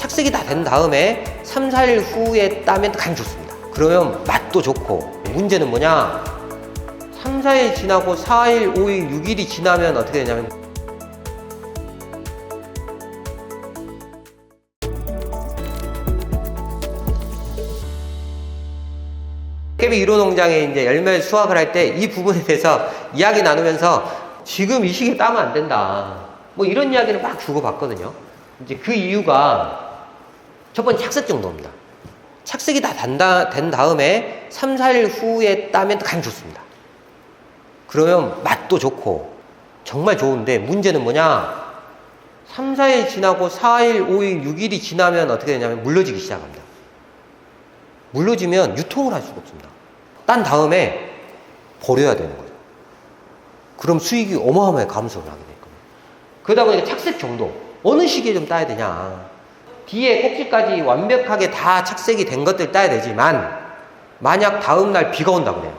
착색이 다 된 다음에 3, 4일 후에 따면 가장 좋습니다. 그러면 맛도 좋고, 문제는 뭐냐? 3, 4일 지나고 4일, 5일, 6일이 지나면 어떻게 되냐면 깨비 1호 농장에 이제 열매 수확을 할 때 이 부분에 대해서 이야기 나누면서 지금 이 시기에 따면 안 된다. 뭐 이런 이야기를 막 주고받거든요. 이제 그 이유가 첫 번째 착색 정도입니다. 착색이 다 된 다음에 3, 4일 후에 따면 가장 좋습니다. 그러면 맛도 좋고 정말 좋은데 문제는 뭐냐? 3, 4일 지나고 4일, 5일, 6일이 지나면 어떻게 되냐면 물러지기 시작합니다. 물러지면 유통을 할 수가 없습니다. 딴 다음에 버려야 되는 거죠. 그럼 수익이 어마어마하게 감소를 하게 될 겁니다. 그러다 보니까 착색 정도 어느 시기에 좀 따야 되냐? 뒤에 꼭지까지 완벽하게 다 착색이 된 것들 따야 되지만 만약 다음날 비가 온다 그래요.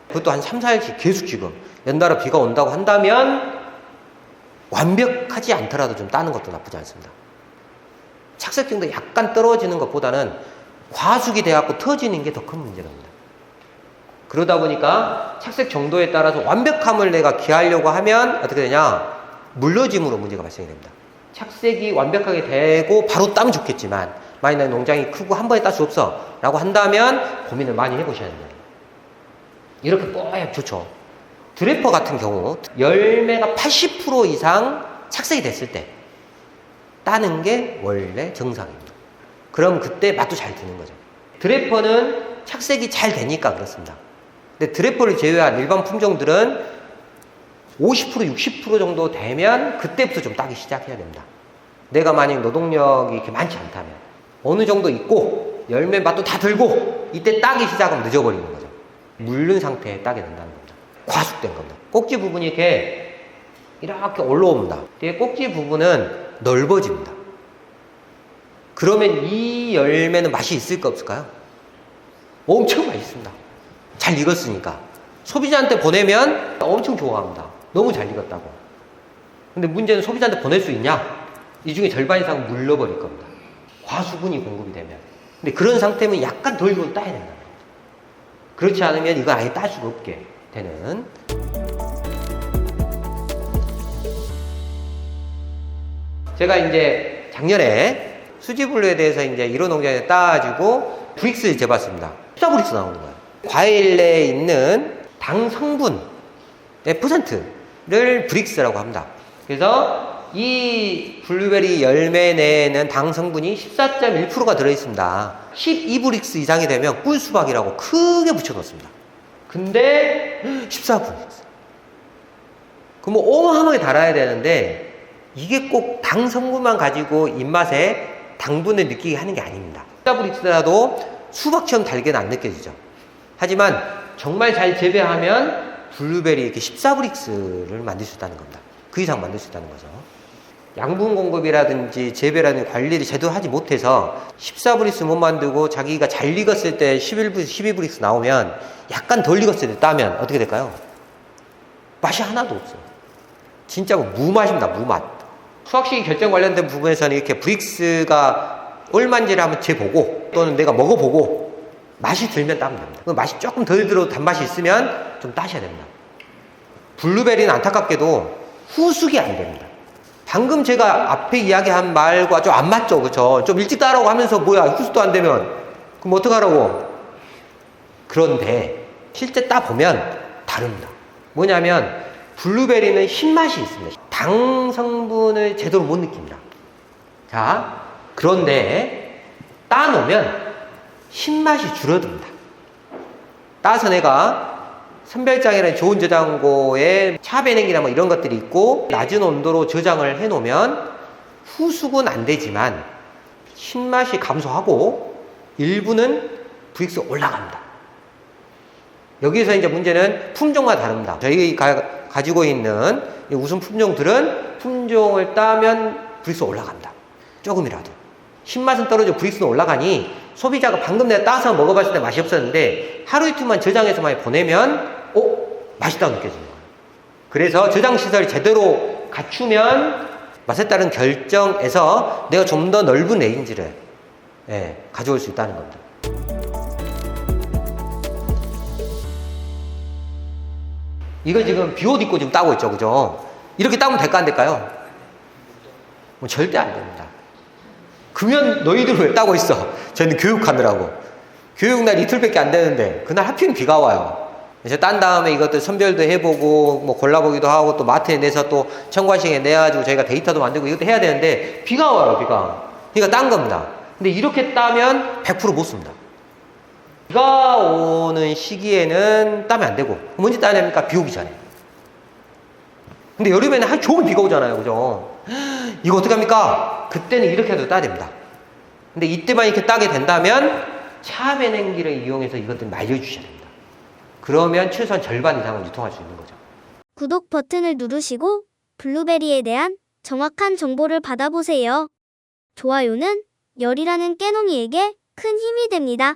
그것도 한 3, 4일씩 계속 지금 연달아 비가 온다고 한다면 완벽하지 않더라도 좀 따는 것도 나쁘지 않습니다. 착색 정도 약간 떨어지는 것보다는 과숙이 돼갖고 터지는 게 더 큰 문제랍니다. 그러다 보니까 착색 정도에 따라서 완벽함을 내가 기하려고 하면 어떻게 되냐? 물러짐으로 문제가 발생이 됩니다. 착색이 완벽하게 되고 바로 따면 좋겠지만 만약 농장이 크고 한 번에 딸 수 없어 라고 한다면 고민을 많이 해보셔야 됩니다. 이렇게 뽀얗게 좋죠. 드래퍼 같은 경우 열매가 80% 이상 착색이 됐을 때 따는 게 원래 정상입니다. 그럼 그때 맛도 잘 드는 거죠. 드래퍼는 착색이 잘 되니까 그렇습니다. 근데 드래퍼를 제외한 일반 품종들은 50%, 60% 정도 되면 그때부터 좀 따기 시작해야 됩니다. 내가 만약 노동력이 이렇게 많지 않다면 어느 정도 있고 열매 맛도 다 들고 이때 따기 시작하면 늦어버리는 거죠. 물른 상태에 따게 된다는 겁니다. 과숙된 겁니다. 꼭지 부분이 이렇게 올라옵니다. 뒤에 꼭지 부분은 넓어집니다. 그러면 이 열매는 맛이 있을까 없을까요? 엄청 맛있습니다. 잘 익었으니까. 소비자한테 보내면 엄청 좋아합니다. 너무 잘 익었다고. 근데 문제는 소비자한테 보낼 수 있냐? 이 중에 절반 이상은 물러버릴 겁니다. 과수분이 공급이 되면. 근데 그런 상태면 약간 덜 익으면 따야 된다. 그렇지 않으면 이거 아예 딸 수가 없게 되는. 제가 이제 작년에 수지분류에 대해서 이제 1호 농장에 따가지고 브릭스를 재봤습니다. 숫자 브릭스 나오는 거예요. 과일 내에 있는 당 성분의 퍼센트를 브릭스라고 합니다. 그래서 이 블루베리 열매 내에는 당 성분이 14.1%가 들어있습니다. 12브릭스 이상이 되면 꿀수박이라고 크게 붙여놓습니다. 근데 14브릭스. 그럼 어마어마하게 달아야 되는데 이게 꼭 당 성분만 가지고 입맛에 당분을 느끼게 하는 게 아닙니다. 14브릭스라도 수박처럼 달게는 안 느껴지죠. 하지만 정말 잘 재배하면 블루베리 이렇게 14브릭스를 만들 수 있다는 겁니다. 그 이상 만들 수 있다는 거죠. 양분 공급이라든지 재배라든지 관리를 제대로 하지 못해서 14브릭스 못 만들고 자기가 잘 익었을 때 12브릭스 나오면 약간 덜 익었을 때 따면 어떻게 될까요? 맛이 하나도 없어요. 진짜 무맛입니다. 무맛. 수확시기 결정 관련된 부분에서는 이렇게 브릭스가 얼마인지를 한번 재보고 또는 내가 먹어보고 맛이 들면 따면 됩니다. 맛이 조금 덜 들어도 단맛이 있으면 좀 따셔야 됩니다. 블루베리는 안타깝게도 후숙이 안 됩니다. 방금 제가 앞에 이야기한 말과 좀 안 맞죠? 그쵸? 좀 일찍 따라고 하면서 뭐야 후숙도 안 되면 그럼 어떡하라고? 그런데 실제 따보면 다릅니다. 뭐냐면 블루베리는 신맛이 있습니다. 당 성분을 제대로 못 느낍니다. 자, 그런데 따놓으면 신맛이 줄어듭니다. 따서 내가 선별장이라는 좋은 저장고에 차배냉이나 뭐 이런 것들이 있고 낮은 온도로 저장을 해놓으면 후숙은 안 되지만 신맛이 감소하고 일부는 브릭스 올라갑니다. 여기서 이제 문제는 품종마다 다릅니다. 저희가 가지고 있는 우수 품종들은 품종을 따면 브릭스 올라갑니다. 조금이라도. 신맛은 떨어지고 브릭스는 올라가니 소비자가 방금 내가 따서 먹어봤을 때 맛이 없었는데 하루 이틀만 저장해서 많이 보내면 맛있다고 느껴지는 거예요. 그래서 저장시설을 제대로 갖추면 맛에 따른 결정에서 내가 좀 더 넓은 레인지를 가져올 수 있다는 겁니다. 이거 지금 비옷 입고 지금 따고 있죠, 그죠? 이렇게 따면 될까 안 될까요? 뭐 절대 안 됩니다. 그러면 너희들 왜 따고 있어? 저희는 교육하느라고. 교육날 이틀밖에 안 되는데 그날 하필 비가 와요. 이제 딴 다음에 이것들 선별도 해보고 뭐 골라보기도 하고 또 마트에 내서 또 청과식에 내가지고 저희가 데이터도 만들고 이것도 해야 되는데 비가 와요, 비가. 그러니까 딴 겁니다. 근데 이렇게 따면 100% 못 씁니다. 비가 오는 시기에는 따면 안 되고 언제 따야 됩니까? 비 오기 전에. 근데 여름에는 한 종일 비가 오잖아요, 그죠? 이거 어떻게 합니까? 그때는 이렇게 해도 따야 됩니다. 근데 이때만 이렇게 따게 된다면 차매냉기를 이용해서 이것들 말려주셔야 됩니다. 그러면 최소한 절반 이상은 유통할 수 있는 거죠. 구독 버튼을 누르시고 블루베리에 대한 정확한 정보를 받아보세요. 좋아요는 열이라는 깨농이에게 큰 힘이 됩니다.